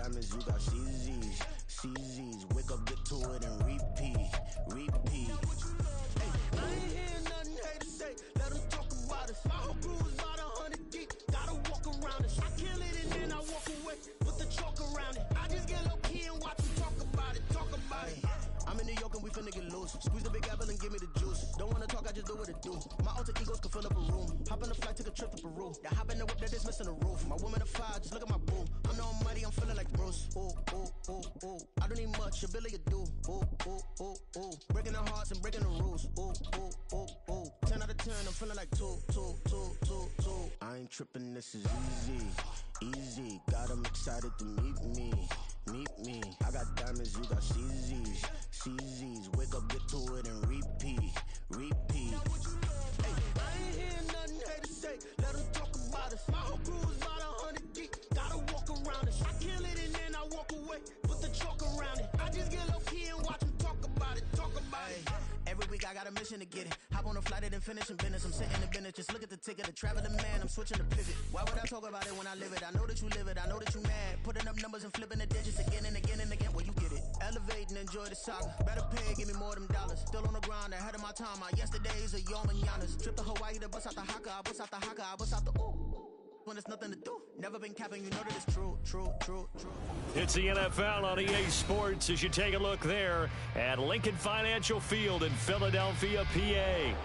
diamonds, you got CZs. CZs, wake up, get to it, and repeat. Repeat. Hey, I ain't hearing nothing haters say. Let them talk about us. My whole crew is about 100 deep. Gotta walk around it. I kill it and then I walk away. Put the chalk around it. I just get low key and watch them talk about it. Talk about it. I'm in New York and we finna get loose. Squeeze the big apple and give me the juice. Don't wanna talk, I just do what it do. My alter egos can fill up a room. Hop on the flight, take a trip to Peru. Yeah, hop in the whip that is missing the roof. My woman a fire, just look at my boo. I'm the almighty, I'm feeling like Bruce. Ooh, ooh, ooh, ooh. I don't need much, ability to do. Ooh, ooh, ooh, ooh. Breaking the hearts and breaking the rules. Ooh, ooh, ooh, ooh. 10 out of 10, I'm feeling like 2. I ain't tripping, this is easy. Easy, got 'em excited to meet me. Meet me. I got diamonds, you got CZs. CZs, wake up, get to it, and repeat. Repeat. Hey, I ain't hearing nothing haters say. Let them talk about us. My whole crew is about 100 deep. Gotta walk around us. I kill it and then I walk away. Put the chalk around it. I just get low key and watch them talk about it. Talk about it. Every week I got a mission to get it. Hop on a flight and then finish in business. I'm sitting in business. Just look at the ticket. The traveling man. I'm switching to pivot. Why would I talk about it when I live it? I know that you live it. I know that you mad. Putting up numbers and flipping the digits again and again and again. Well, you get it. Elevate and enjoy the saga. Better pay, give me more them dollars. Still on the grind, ahead of my time. My yesterdays are yo mananas. Trip to Hawaii to bust out the haka. I bust out the haka. I bust out the ooh. When there's nothing to do. Never been capping, you know that it's true. It's the NFL on EA Sports as you take a look there at Lincoln Financial Field in Philadelphia, PA.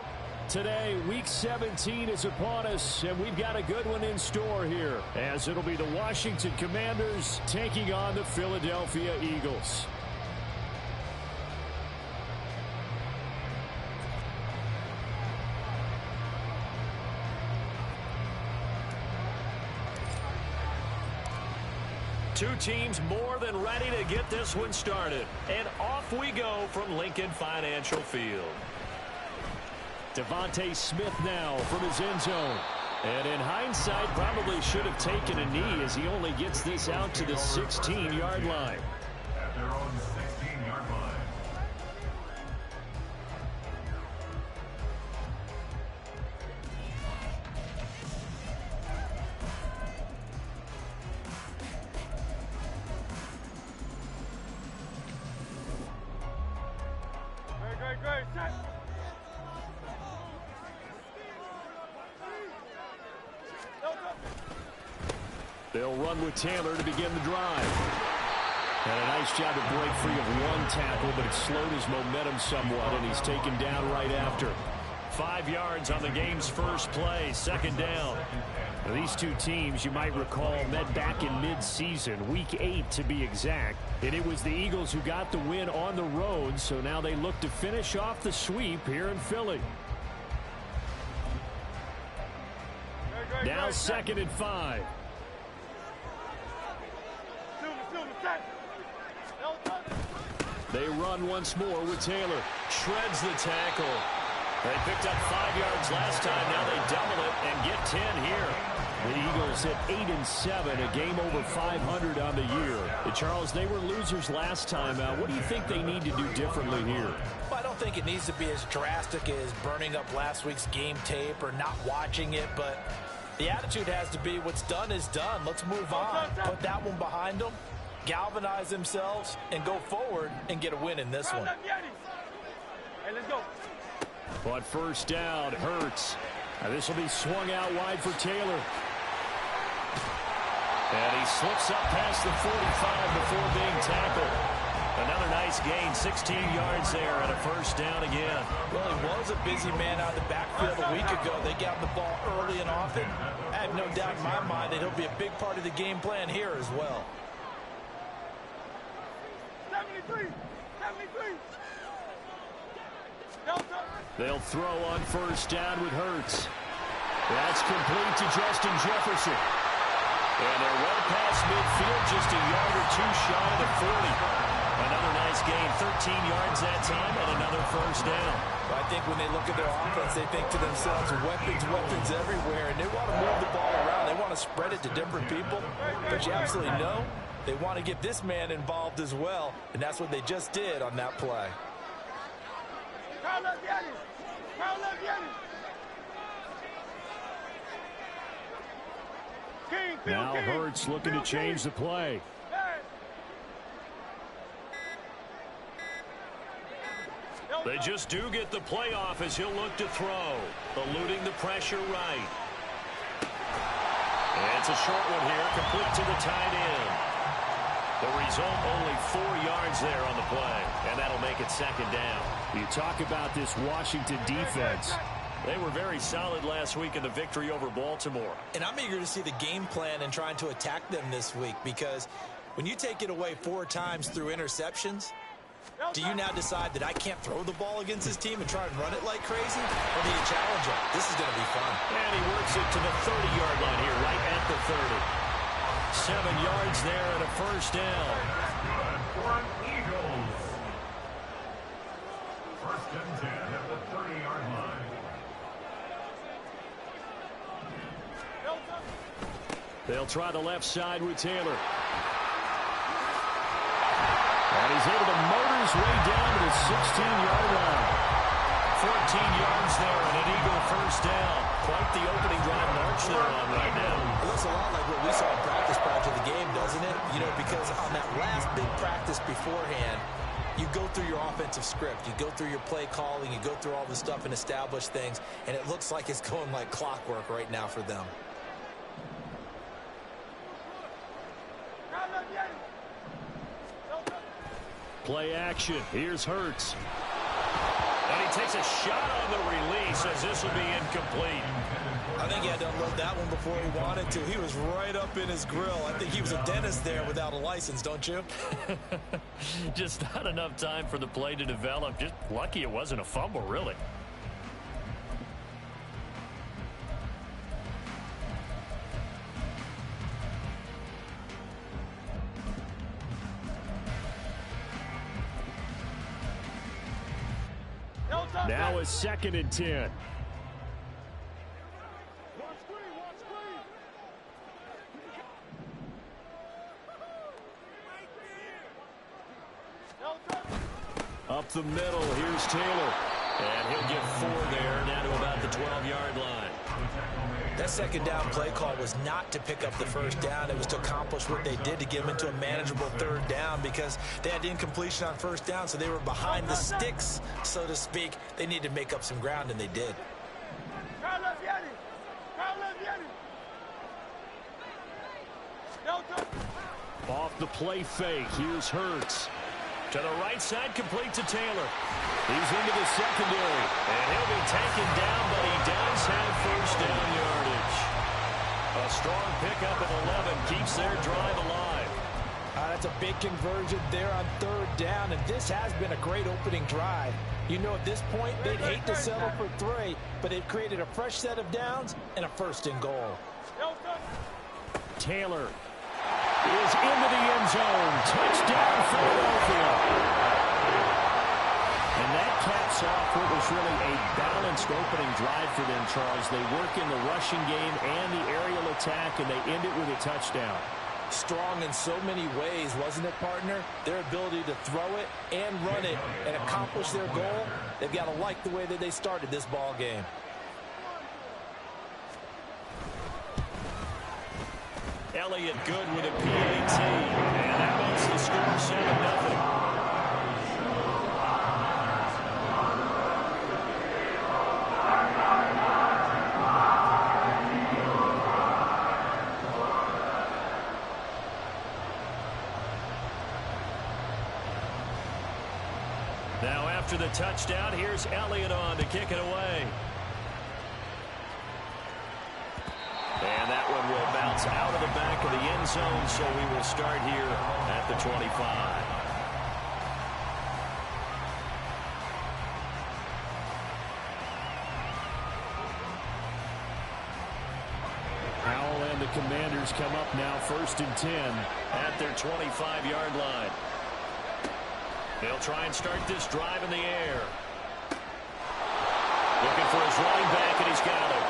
Today, Week 17 is upon us, and we've got a good one in store here, as it'll be the Washington Commanders taking on the Philadelphia Eagles. Two teams more than ready to get this one started. And off we go from Lincoln Financial Field. Devontae Smith now from his end zone. And in hindsight, probably should have taken a knee as he only gets this out to the 16-yard line. At their own 16-yard line. Great, set. They'll run with Taylor to begin the drive. And a nice job to break free of one tackle, but it slowed his momentum somewhat, and he's taken down right after. 5 yards on the game's first play, second down. Now, these two teams, you might recall, met back in mid-season, Week 8 to be exact. And it was the Eagles who got the win on the road, so now they look to finish off the sweep here in Philly. Now 2nd and 5. They run once more with Taylor. Shreds the tackle. They picked up 5 yards last time. Now they double it and get 10 here. The Eagles at 8-7, a game over 500 on the year. And Charles, they were losers last time out. What do you think they need to do differently here? Well, I don't think it needs to be as drastic as burning up last week's game tape or not watching it, but the attitude has to be what's done is done. Let's move on. Put that one behind them, galvanize themselves, and go forward and get a win in this one. Hey, let's go. But first down, Hurts. Now this will be swung out wide for Taylor. And he slips up past the 45 before being tackled. Another nice gain, 16 yards there, and a first down again. Well, he was a busy man out of the backfield a week ago. They got the ball early and often. I have no doubt in my mind that he'll be a big part of the game plan here as well. 73. They'll throw on first down with Hurts. That's complete to Justin Jefferson. And they're well past midfield, just a yard or two shy of the 40. Another nice gain, 13 yards that time, and another first down. I think when they look at their offense, they think to themselves, weapons everywhere, and they want to move the ball around. They want to spread it to different people. But you absolutely know they want to get this man involved as well, and that's what they just did on that play. Now Hurts looking to change the play. They just do get the playoff as he'll look to throw. Eluding the pressure right. And it's a short one here, complete to the tight end. The result, only 4 yards there on the play, and that'll make it second down. You talk about this Washington defense. They were very solid last week in the victory over Baltimore. And I'm eager to see the game plan and trying to attack them this week, because when you take it away 4 times through interceptions, do you now decide that I can't throw the ball against this team and try and run it like crazy? Or do you challenge them? This is going to be fun. And he works it to the 30-yard line here, right at the 30. 7 yards there and a first down. Good for Eagles. First and 10 at the 30-yard line. They'll try the left side with Taylor. And he's able to motor his way down to the 16-yard line. 14 yards there and an Eagle first down. Quite the opening drive march they're on right now. It looks a lot like what we saw in practice prior to the game, doesn't it? You know, because on that last big practice beforehand, you go through your offensive script. You go through your play calling. You go through all the stuff and establish things. And it looks like it's going like clockwork right now for them. Play action. Here's Hurts. And he takes a shot on the release as this will be incomplete. I think he had to unload that one before he wanted to. He was right up in his grill. I think he was a dentist there without a license, don't you? Just not enough time for the play to develop. Just lucky it wasn't a fumble, really. Now a 2nd and 10. Up the middle, here's Taylor. And he'll get 4 there, down to about the 12-yard line. That second down play call was not to pick up the first down. It was to accomplish what they did to get them into a manageable 3rd down, because they had incompletion on first down, so they were behind the sticks, so to speak. They needed to make up some ground, and they did. Off the play fake, here's Hurts. To the right side, complete to Taylor. He's into the secondary, and he'll be taken down, but he does have first down yardage. A strong pickup at 11 keeps their drive alive. That's a big conversion there on 3rd down, and this has been a great opening drive. You know, at this point, they'd hate to settle for 3, but they've created a fresh set of downs and a 1st and goal. Taylor is into the end zone. Touchdown, Philadelphia. And that caps off what was really a balanced opening drive for them, Charles. They work in the rushing game and the aerial attack, and they end it with a touchdown. Strong in so many ways, wasn't it, partner? Their ability to throw it and run it and accomplish their goal, they've got to like the way that they started this ball game. Elliott good with a PAT, and that makes the score 7-0. Now after the touchdown, here's Elliott on to kick it away. And that one will bounce out of the back of the end zone, so we will start here at the 25. Howell and the Commanders come up now 1st and 10 at their 25-yard line. They'll try and start this drive in the air. Looking for his running back, and he's got it.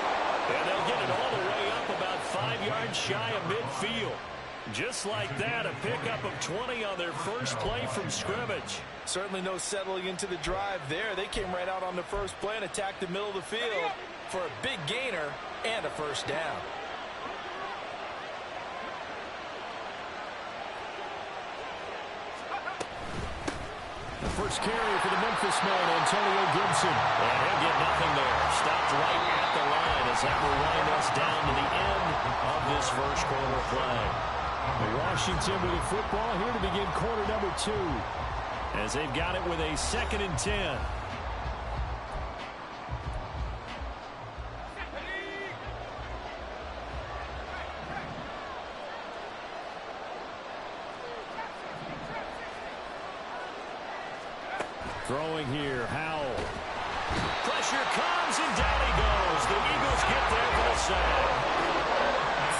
And they'll get it all the way up about 5 yards shy of midfield. Just like that, a pickup of 20 on their first play from scrimmage. Certainly no settling into the drive there. They came right out on the first play and attacked the middle of the field for a big gainer and a first down. First carry for the Memphis man, Antonio Gibson. And he'll get nothing there. Stopped right at the line as that will wind us down to the end of this first quarter play. Washington with the football here to begin quarter number 2. As they've got it with a 2nd and 10. Throwing here, Howell. Pressure comes, and down he goes. The Eagles get there for the sack.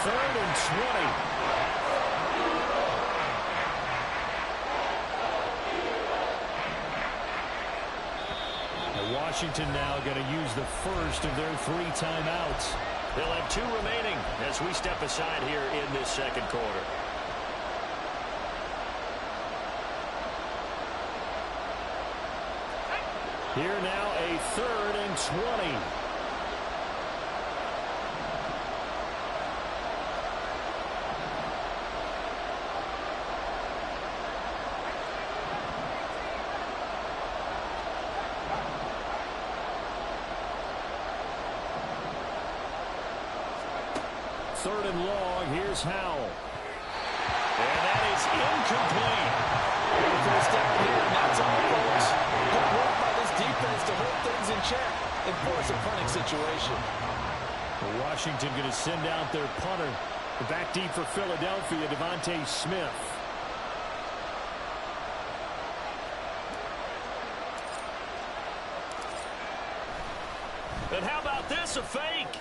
3rd and 20. Washington now going to use the first of their 3 timeouts. They'll have 2 remaining as we step aside here in this second quarter. Here now a 3rd and 20. Third and long, here's Howell. And that is incomplete. First down here, and that's all, folks. Good work by this defense to hold things in check and force a punting situation. Washington going to send out their punter. Back deep for Philadelphia, Devontae Smith. And how about this, a fake?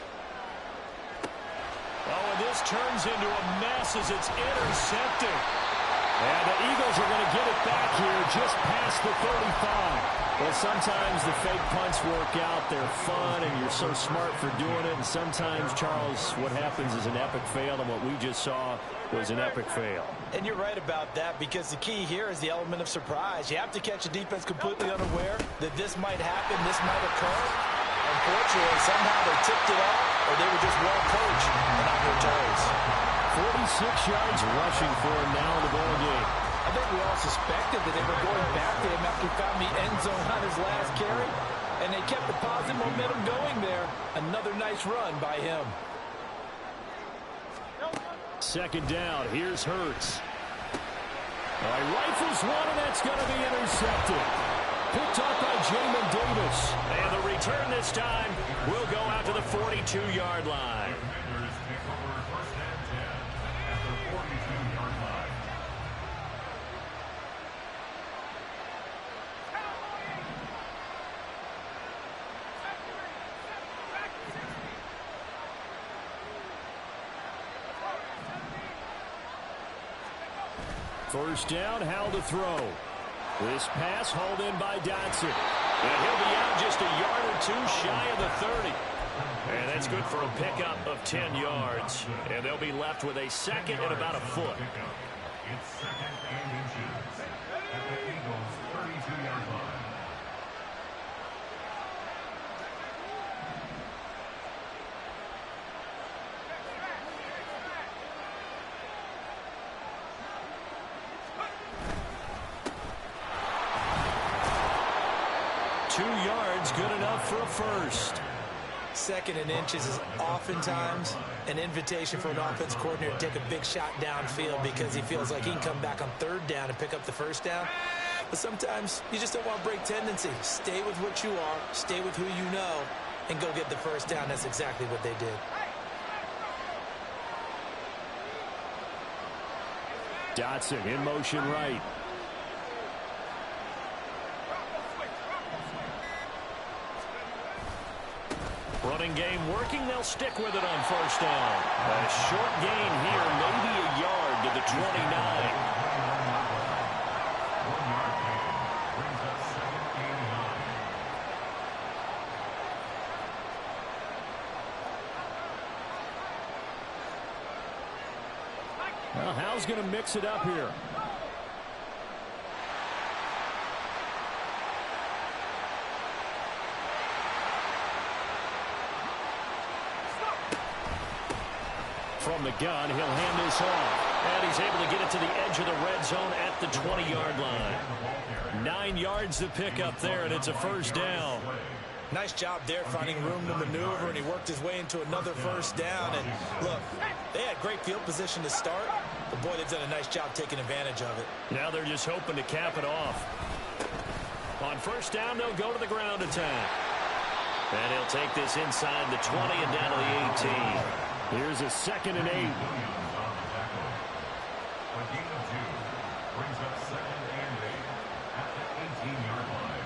Oh, and this turns into a mess as it's intercepted. And the Eagles are going to get it back here just past the 35. Well, sometimes the fake punts work out. They're fun, and you're so smart for doing it. And sometimes, Charles, what happens is an epic fail, and what we just saw was an epic fail. And you're right about that, because the key here is the element of surprise. You have to catch a defense completely unaware that this might happen, this might occur. Unfortunately, somehow they tipped it off, or they were just well coached and on their toes. 46 yards rushing for him now in the ball game. I think we all suspected that they were going back to him after he found the end zone on his last carry, and they kept the positive momentum going there. Another nice run by him. Second down, here's Hurts. Rifles one, and that's going to be intercepted. Picked up by Jamin Davis. And the return this time will go out to the 42-yard line. First down, Howell to throw. This pass hauled in by Dotson. And he'll be out just a yard or 2 shy of the 30. And that's good for a pickup of 10 yards. And they'll be left with a second and about a foot. It's 2nd and inches at the Eagles' 32-yard line. Good enough for a first. 2nd and inches is oftentimes an invitation for an offense coordinator to take a big shot downfield because he feels like he can come back on 3rd down and pick up the first down. But sometimes you just don't want to break tendency. Stay with what you are, stay with who you know, and go get the first down. That's exactly what they did. Dotson in motion right. Running game working. They'll stick with it on first down. A short gain here, maybe a yard to the 29. Well, Howell's going to mix it up here. From the gun, he'll hand this off. And he's able to get it to the edge of the red zone at the 20-yard line. 9 yards to pick up there, and it's a first down. Nice job there finding room to maneuver, and he worked his way into another first down. And look, they had great field position to start, but boy, they've done a nice job taking advantage of it. Now they're just hoping to cap it off. On first down, they'll go to the ground attack. And he'll take this inside the 20 and down to the 18. Here's a 2nd and 8. A gain of 2 brings up 2nd and 8 at the 18-yard line.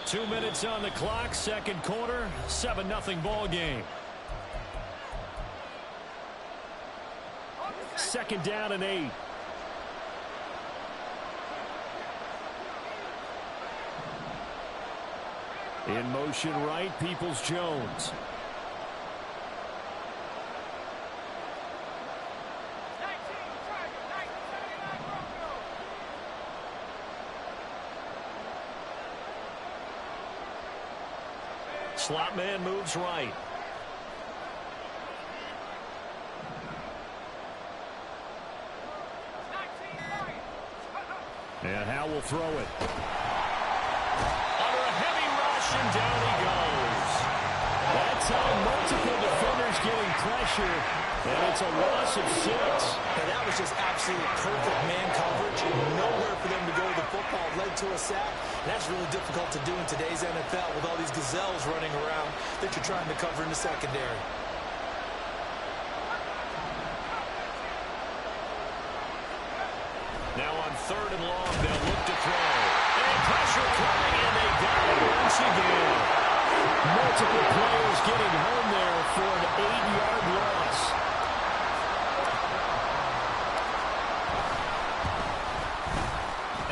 2 minutes on the clock, second quarter, 7-0 ball game. 2nd down and 8. In motion right, Peoples-Jones. Slot man moves right. And Howe will throw it. Under a heavy rush, and down he goes. That's how multiple defenders getting pressure, and it's a loss of 6. And that was just absolute perfect man coverage. Nowhere for them to go with the football. Led to a sack. And that's really difficult to do in today's NFL with all these gazelles running around that you're trying to cover in the secondary. Now on 3rd and long, they'll look to throw. And pressure coming, and they got it once again. Multiple players getting home there for an 8-yard loss.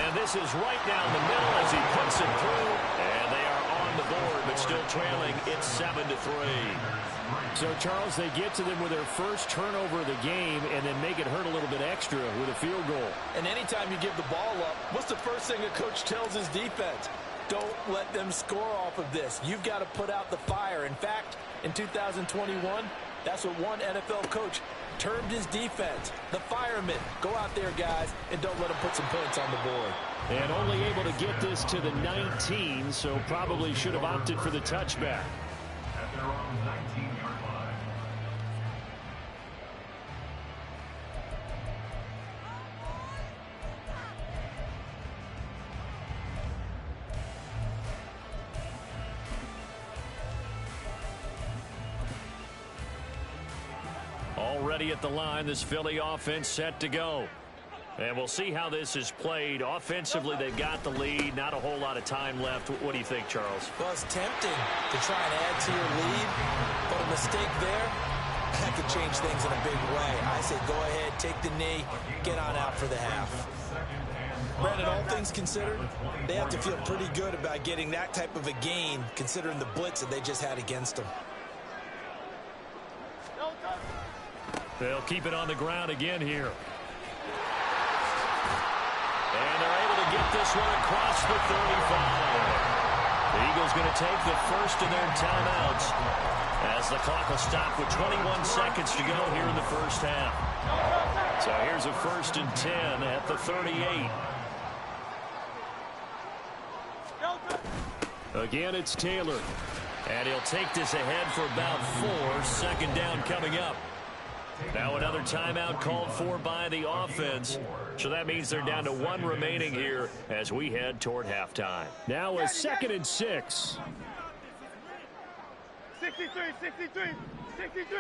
And this is right down the middle as he puts it through. And they are on the board, but still trailing. It's 7-3. So, Charles, they get to them with their first turnover of the game and then make it hurt a little bit extra with a field goal. And anytime you give the ball up, what's the first thing a coach tells his defense? Don't let them score off of this. You've got to put out the fire. In fact, in 2021, that's what one NFL coach termed his defense, the firemen. Go out there, guys, and don't let them put some points on the board. And only able to get this to the 19, so probably should have opted for the touchback. At their own 19-yard line. Already at the line, this Philly offense set to go. And we'll see how this is played. Offensively, they've got the lead. Not a whole lot of time left. What do you think, Charles? Well, it's tempting to try and add to your lead, but a mistake there, that could change things in a big way. I say go ahead, take the knee, get on out for the half. Brandon, all things considered, they have to feel pretty good about getting that type of a gain, considering the blitz that they just had against them. They'll keep it on the ground again here. And they're able to get this one across the 35. The Eagles going to take the first of their timeouts as the clock will stop with 21 seconds to go here in the first half. So here's a 1st and 10 at the 38. Again, it's Taylor. And he'll take this ahead for about 4. 2nd down coming up. Now another timeout called for by the offense. So that means they're down to 1 remaining here as we head toward halftime. Now a 2nd and 6. 63, 63, 63.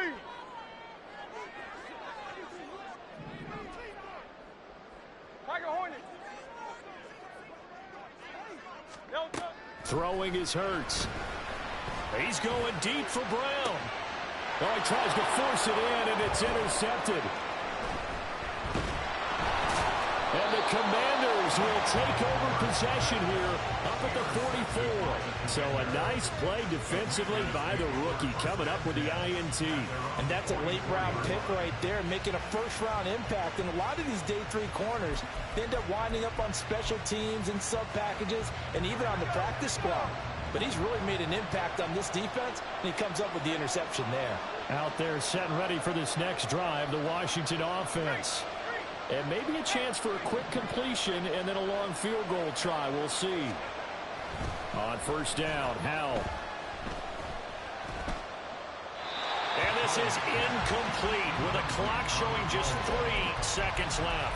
Tiger Hornet. Throwing is Hurts. He's going deep for Brown. Oh, he tries to force it in, and it's intercepted. And the Commanders will take over possession here up at the 44. So a nice play defensively by the rookie coming up with the INT. And that's a late-round pick right there, making a first-round impact. And a lot of these day 3 corners, they end up winding up on special teams and sub-packages and even on the practice squad. But he's really made an impact on this defense, and he comes up with the interception there. Out there set and ready for this next drive, the Washington offense. And maybe a chance for a quick completion and then a long field goal try. We'll see. On first down, Howell. And this is incomplete with a clock showing just 3 seconds left.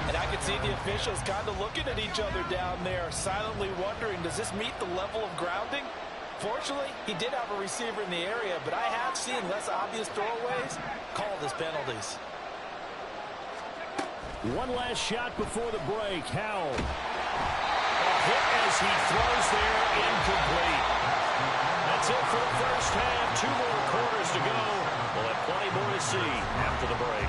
And I can see the officials kind of looking at each other down there, silently wondering, does this meet the level of grounding? Fortunately, he did have a receiver in the area, but I have seen less obvious throwaways called as penalties. One last shot before the break. Howell. A hit as he throws there, incomplete. That's it for the first half. 2 more quarters to go. We'll have plenty more to see after the break.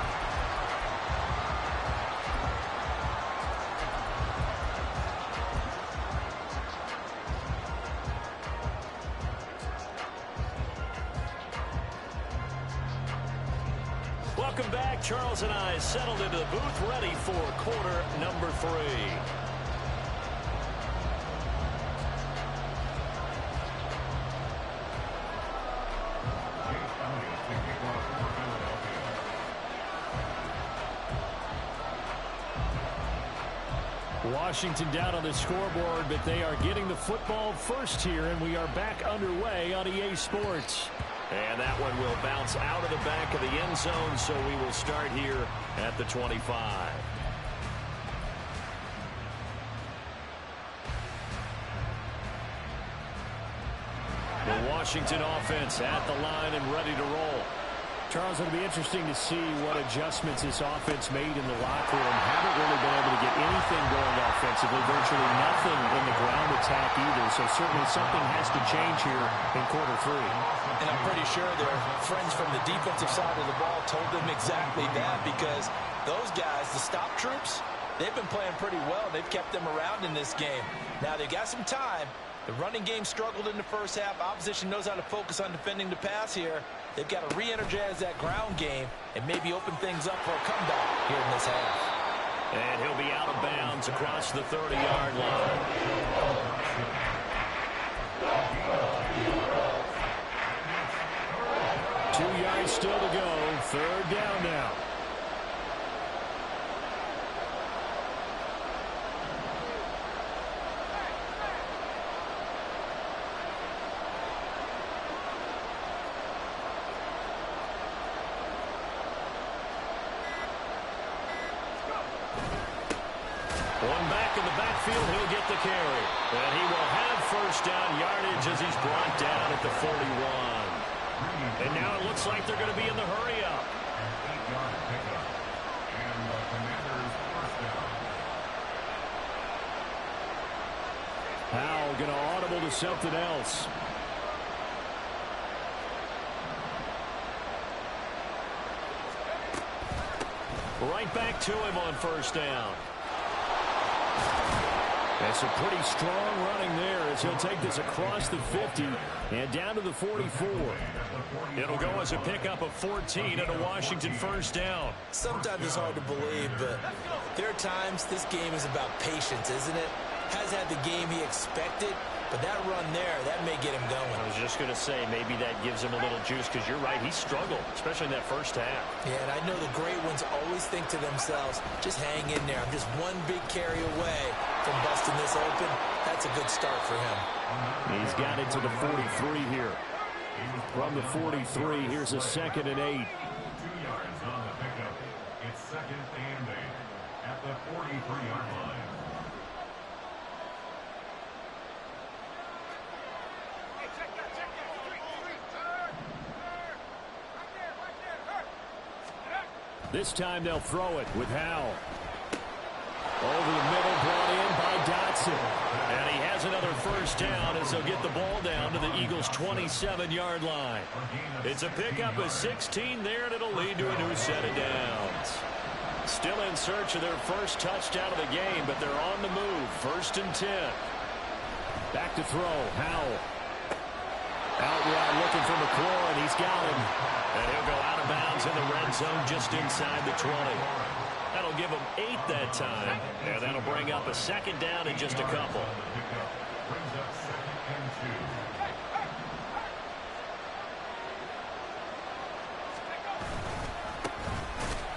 Welcome back. Charles and I settled into the booth, ready for quarter number 3. Washington down on the scoreboard, but they are getting the football first here, and we are back underway on EA Sports. And that one will bounce out of the back of the end zone, so we will start here at the 25. The Washington offense at the line and ready to roll. Charles, it'll be interesting to see what adjustments this offense made in the locker room. Haven't really been able to get anything going offensively, virtually nothing in the ground attack either, so certainly something has to change here in quarter 3. And I'm pretty sure their friends from the defensive side of the ball told them exactly that, because those guys, the stop troops, they've been playing pretty well. They've kept them around in this game. Now they've got some time. The running game struggled in the first half. Opposition knows how to focus on defending the pass here. They've got to re-energize that ground game and maybe open things up for a comeback here in this half. And he'll be out of bounds across the 30-yard line. 2 yards still to go. 3rd down now. One back in the backfield, he'll get the carry. And he will have first down yardage as he's brought down at the 41. And now it looks like they're going to be in the hurry-up. An 8-yard pickup. And the Commanders' first down. Howell going to audible to something else. Right back to him on first down. That's a pretty strong running there as he'll take this across the 50 and down to the 44. It'll go as a pickup of 14 and a Washington first down. Sometimes it's hard to believe, but there are times this game is about patience, isn't it? Has had the game he expected, but that run there, that may get him going. I was just going to say, maybe that gives him a little juice, because you're right, he struggled, especially in that first half. Yeah, and I know the great ones always think to themselves, just hang in there. I'm just one big carry away from busting this open. That's a good start for him. He's got it to the 43 here. From the 43, here's a 2nd and 8. 2 yards on the pickup. It's 2nd and 8 at the 43-yard line. This time they'll throw it with Howell. Over the middle, brought in by Dotson. And he has another first down as they'll get the ball down to the Eagles' 27-yard line. It's a pickup of 16 there, and it'll lead to a new set of downs. Still in search of their first touchdown of the game, but they're on the move. 1st and 10. Back to throw, Howell. Out wide looking for McLaurin. He's got him. And he'll go out of bounds in the red zone just inside the 20. That'll give him 8 that time. And that'll bring up a 2nd down in just a couple. Brings up 2nd and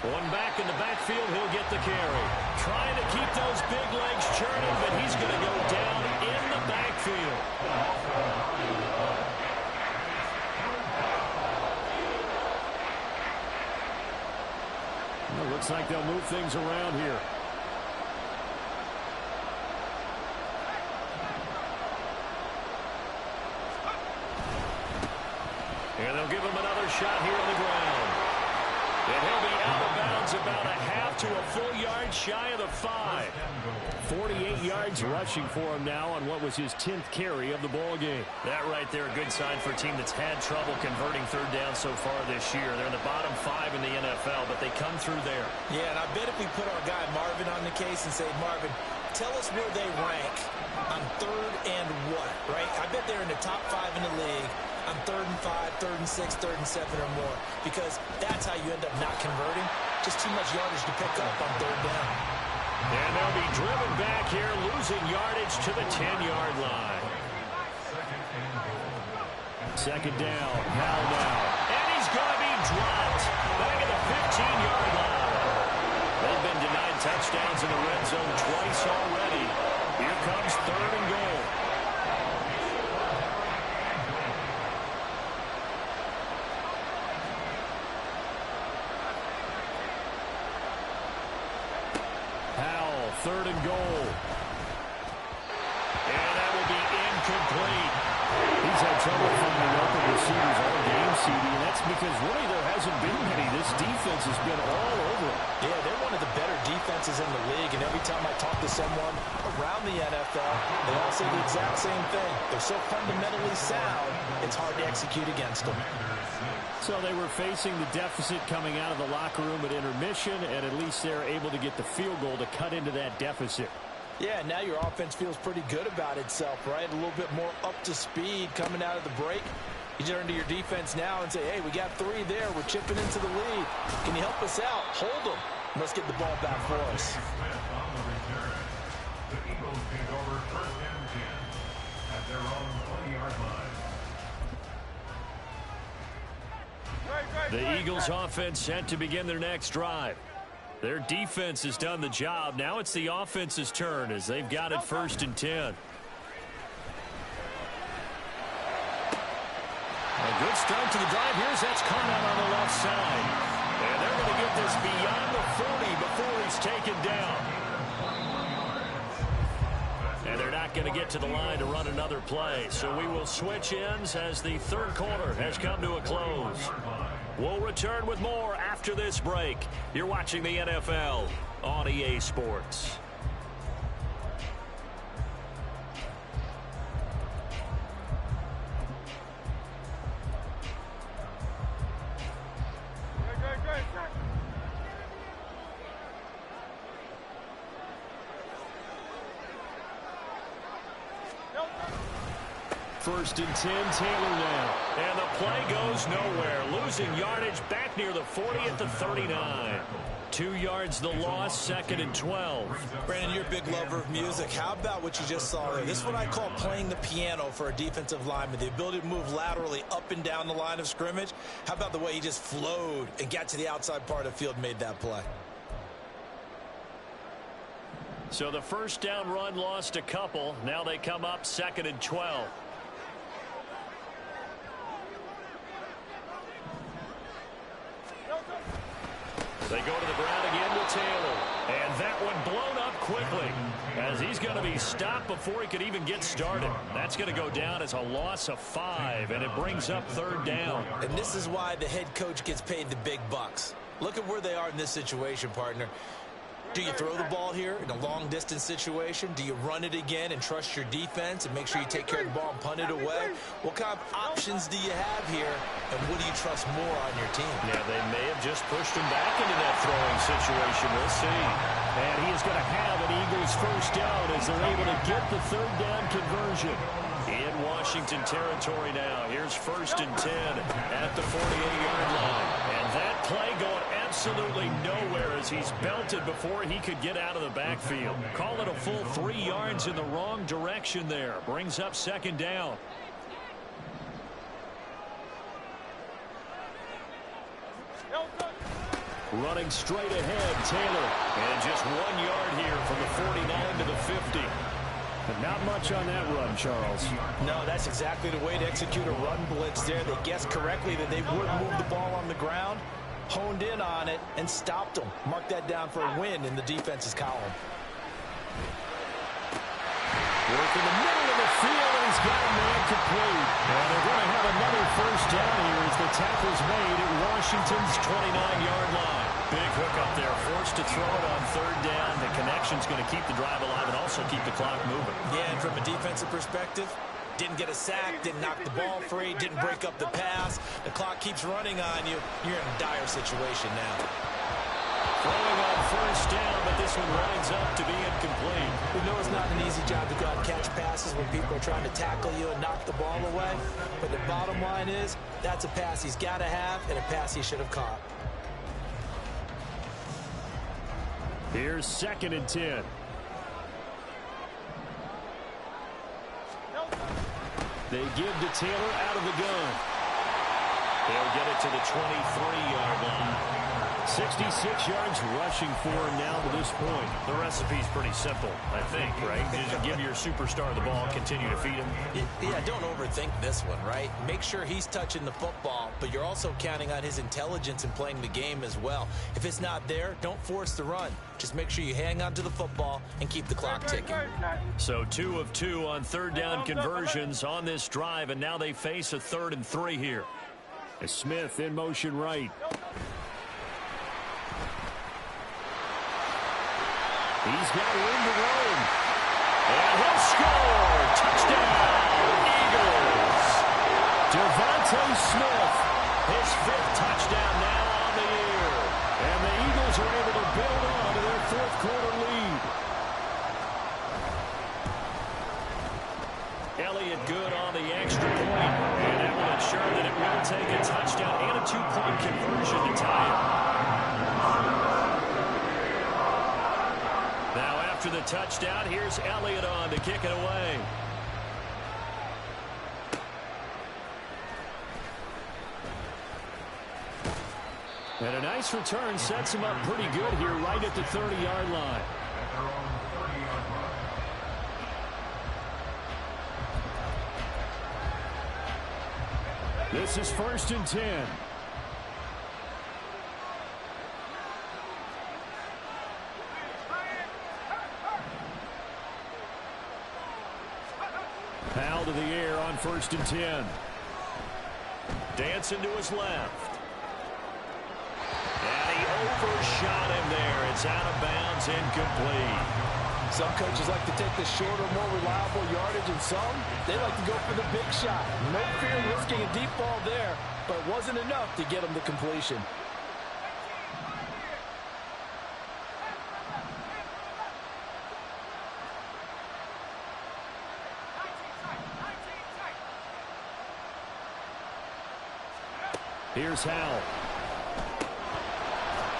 2. One back in the backfield, he'll get the carry. Trying to keep those big legs churning, but he's going to go down in the backfield. Well, looks like they'll move things around here. And they'll give him another shot here on the ground. And he'll be out of bounds about a half to a full yard shy of the 5. 48 yards rushing for him now on what was his 10th carry of the ball game. That right there, a good sign for a team that's had trouble converting third down so far this year. They're in the bottom 5 in the NFL, but they come through there. Yeah, and I bet if we put our guy Marvin on the case and say, Marvin, tell us where they rank on third and what, right? I bet they're in the top 5 in the league on 3rd and 5, 3rd and 6, 3rd and 7 or more, because that's how you end up not converting. Just too much yardage to pick up on third down. And they'll be driven back here, losing yardage to the 10-yard line. Second down, now. And he's going to be dropped back at the 15-yard line. They've been denied touchdowns in the red zone twice already. Here comes 3rd and goal. Howell, 3rd and goal. And that will be incomplete. He's had trouble finding open receivers all game, CD, and that's because really there hasn't been many. This defense has been all over it. Yeah, they're one of the better defenses in the league, and every time I talk to someone around the NFL, they all say the exact same thing. They're so fundamentally sound, it's hard to execute against them. So they were facing the deficit coming out of the locker room at intermission, and at least they're able to get the field goal to cut into that deficit. Yeah, now your offense feels pretty good about itself, right? A little bit more up to speed coming out of the break. You turn to your defense now and say, hey, we got 3 there. We're chipping into the lead. Can you help us out? Hold them. Let's get the ball back for us. The Eagles take over 1st and 10 at their own 20-yard line. The Eagles offense set to begin their next drive. Their defense has done the job. Now it's the offense's turn as they've got it 1st and 10. A good start to the drive. Here's that's caught out on the left side. And they're going to get this beyond the 40 before he's taken down. And they're not going to get to the line to run another play. So we will switch ends as the 3rd quarter has come to a close. We'll return with more after this break. You're watching the NFL on EA Sports. First and 10, Taylor now. And the play goes nowhere. Losing yardage back near the 40 at the 39. 2 yards the loss, 2nd and 12. Brandon, you're a big lover of music. How about what you just saw there? This is what I call playing the piano for a defensive lineman. The ability to move laterally up and down the line of scrimmage. How about the way he just flowed and got to the outside part of the field and made that play? So the first down run lost a couple. Now they come up 2nd and 12. They go to the ground again with Taylor. And that one blown up quickly as he's going to be stopped before he could even get started. That's going to go down as a loss of 5, and it brings up 3rd down. And this is why the head coach gets paid the big bucks. Look at where they are in this situation, partner. Do you throw the ball here in a long-distance situation? Do you run it again and trust your defense and make sure you take care of the ball and punt it away? What kind of options do you have here, and what do you trust more on your team? Yeah, they may have just pushed him back into that throwing situation. We'll see. And he is going to have an Eagles first down as they're able to get the 3rd down conversion. In Washington territory now. Here's 1st and 10 at the 48-yard line. And that play going absolutely nowhere as he's belted before he could get out of the backfield. Call it a full 3 yards in the wrong direction there. Brings up 2nd down. Running straight ahead, Taylor. And just 1 yard here from the 49 to the 50. But not much on that run, Charles. No, that's exactly the way to execute a run blitz there. They guessed correctly that they would move the ball on the ground, honed in on it, and stopped them. Mark that down for a win in the defense's column. Work in the middle of the field, and he's got a man complete. And they're going to have another first down here as the tackle's made at Washington's 29-yard line. Big hook up there, forced to throw it on third down. The connection's going to keep the drive alive and also keep the clock moving. Yeah, and from a defensive perspective, didn't get a sack, didn't knock the ball free, didn't break up the pass. The clock keeps running on you. You're in a dire situation now. Throwing on first down, but this one winds up to be incomplete. We know it's not an easy job to go out and catch passes when people are trying to tackle you and knock the ball away. But the bottom line is, that's a pass he's got to have and a pass he should have caught. Here's 2nd and 10. They give to Taylor out of the gun. They'll get it to the 23-yard line. 66 yards rushing for him now to this point. The recipe's pretty simple, I think, right? Just give your superstar the ball, continue to feed him. Yeah, don't overthink this one, right? Make sure he's touching the football, but you're also counting on his intelligence in playing the game as well. If it's not there, don't force the run. Just make sure you hang on to the football and keep the clock ticking. So 2 of 2 on third down conversions on this drive, and now they face a 3rd and 3 here. As Smith in motion right. He's got room to roam. And he'll score. Touchdown, Eagles. Devontae Smith. His 5th touchdown now on the year. And the Eagles are able to build on to their 4th quarter lead. Elliott good on the extra point. And that will ensure that it will take a touchdown and a 2-point conversion to tie it. After the touchdown, here's Elliott on to kick it away. And a nice return sets him up pretty good here right at the 30-yard line. This is 1st and 10. Powell to the air on 1st and 10. Dancing to his left. And he overshot him there. It's out of bounds, incomplete. Some coaches like to take the shorter, more reliable yardage, and some, they like to go for the big shot. No fear in risking a deep ball there, but it wasn't enough to get him to completion. Here's Howell.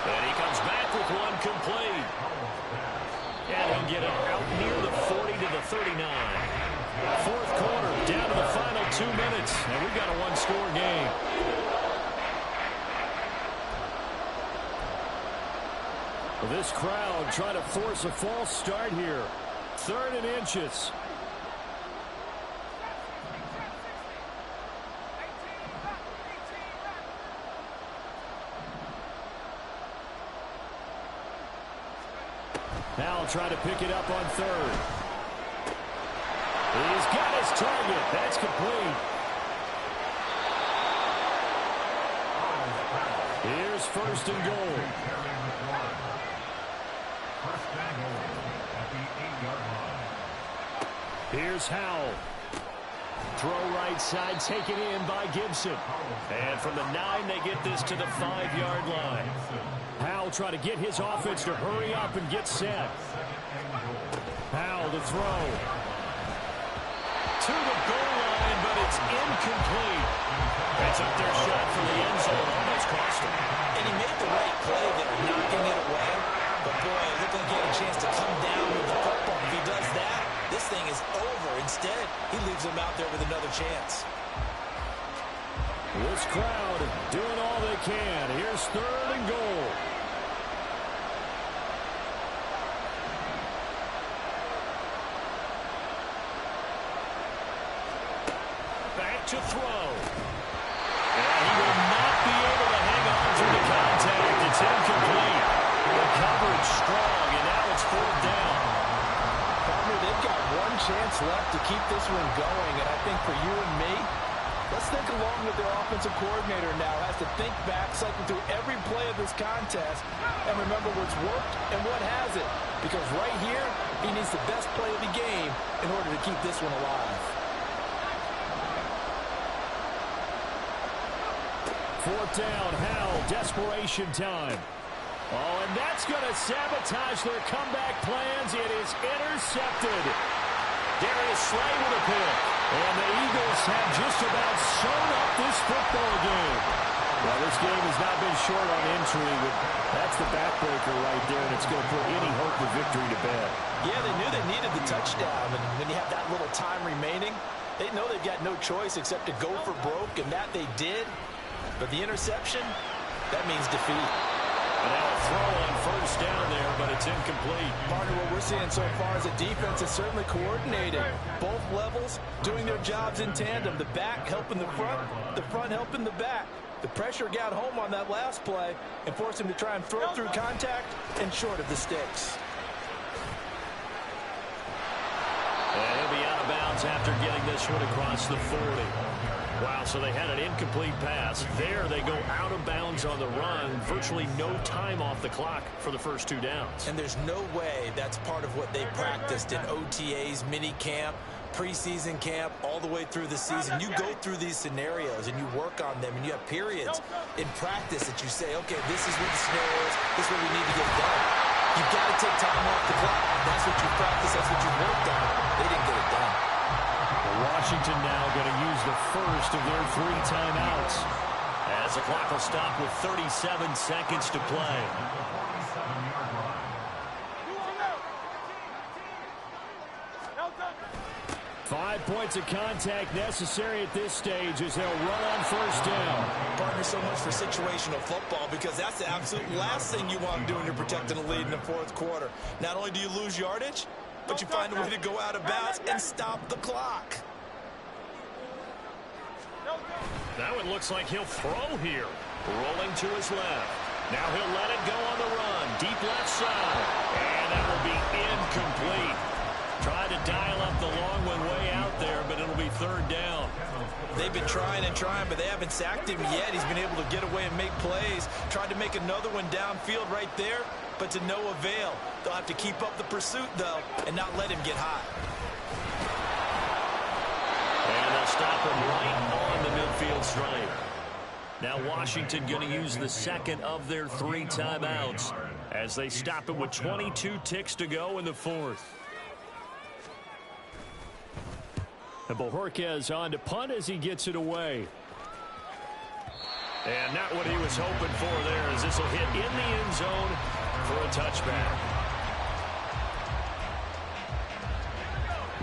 And he comes back with one complete. And he'll get it out near the 40 to the 39. 4th quarter, down to the final 2 minutes. And we've got a one-score game. Well, this crowd trying to force a false start here. 3rd and inches. Now trying to pick it up on 3rd. He's got his target. That's complete. Here's 1st and goal. Here's Howell. Throw right side, taken in by Gibson. And from the 9, they get this to the 5-yard line. Howell trying to get his offense to hurry up and get set. Howell to throw. To the goal line, but it's incomplete. They took their shot from the end zone. Almost cost him. And he made the right play there, knocking it away. But, boy, it looked like he had a chance to come down with the football. If he does that, this thing is over. Instead, he leaves him out there with another chance. This crowd doing all they can. Here's 3rd and goal. set to throw. And he will not be able to hang on through the contact. It's incomplete. The coverage strong, and now it's 4th down. Partner, they've got one chance left to keep this one going, and I think for you and me, let's think along with their offensive coordinator now. Has to think back, cycle through every play of this contest, and remember what's worked and what hasn't. Because right here, he needs the best play of the game in order to keep this one alive. 4th down, Howell, desperation time. Oh, and that's going to sabotage their comeback plans. It is intercepted. Darius Slay with a pick. And the Eagles have just about sewn up this football game. Well, this game has not been short on intrigue, but that's the backbreaker right there, and it's going to put any hope of victory to bed. Yeah, they knew they needed the touchdown, and when you have that little time remaining, they know they've got no choice except to go for broke, and that they did. But the interception, that means defeat. And now a throw on 1st down there, but it's incomplete. Partner, what we're seeing so far is the defense is certainly coordinating. Both levels doing their jobs in tandem. The back helping the front helping the back. The pressure got home on that last play and forced him to try and throw through contact and short of the sticks. And he'll be out of bounds after getting this one across the 40. Wow, so they had an incomplete pass. There they go out of bounds on the run. Virtually no time off the clock for the first 2 downs. And there's no way that's part of what they practiced in OTAs, mini camp, preseason camp, all the way through the season. You go through these scenarios and you work on them, and you have periods in practice that you say, okay, this is what the scenario is, this is what we need to get done. You've got to take time off the clock. That's what you practice, that's what you worked on. They didn't get it done. Washington now going to use the first of their 3 timeouts. As the clock will stop with 37 seconds to play. 5 points of contact necessary at this stage as they'll run on 1st down. Partner, so much for situational football, because that's the absolute last thing you want to do when you're protecting a lead in the 4th quarter. Not only do you lose yardage, but you find a way to go out of bounds and stop the clock. That one looks like he'll throw here. Rolling to his left. Now he'll let it go on the run. Deep left side. And that will be incomplete. Tried to dial up the long one way out there, but it'll be 3rd down. They've been trying and trying, but they haven't sacked him yet. He's been able to get away and make plays. Tried to make another one downfield right there, but to no avail. They'll have to keep up the pursuit, though, and not let him get hot. And they'll stop him right on the midfield stripe. Now Washington going to use the second of their 3 timeouts as they stop it with 22 ticks to go in the 4th. And Bojorquez on to punt as he gets it away. And not what he was hoping for there, as this will hit in the end zone for a touchback.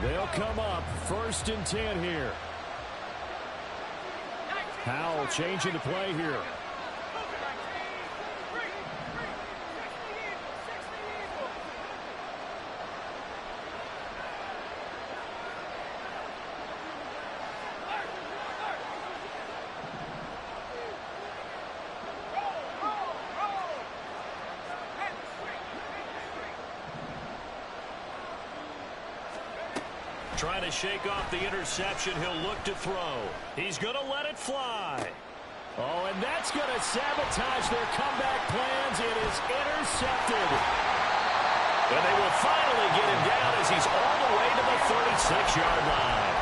They'll come up 1st and 10 here. Howell changing the play here. Trying to shake off the interception. He'll look to throw. He's going to let it fly. Oh, and that's going to sabotage their comeback plans. It is intercepted. And they will finally get him down as he's all the way to the 36-yard line.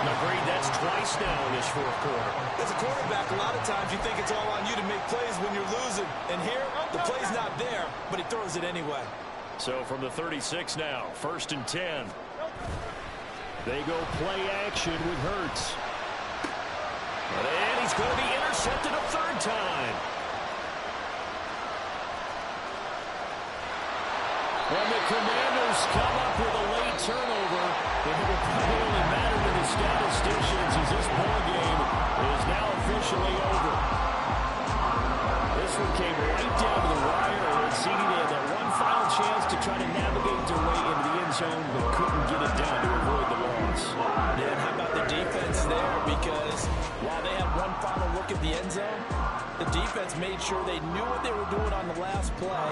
Agreed, that's twice now in this 4th quarter. As a quarterback, a lot of times you think it's all on you to make plays when you're losing. And here, the play's not there, but he throws it anyway. So from the 36 now, 1st and 10. They go play action with Hurts. And he's going to be intercepted a 3rd time. When the Commanders come up with a late turnover, it will probably only matter to the statisticians as this ball game is now officially over. This one came right down to the wire, and CD they had that one final chance to try to navigate their way into the end zone, but couldn't get it done to avoid the loss. Yeah, and how about the defense there? because while they had one final look at the end zone, the defense made sure they knew what they were doing on the last play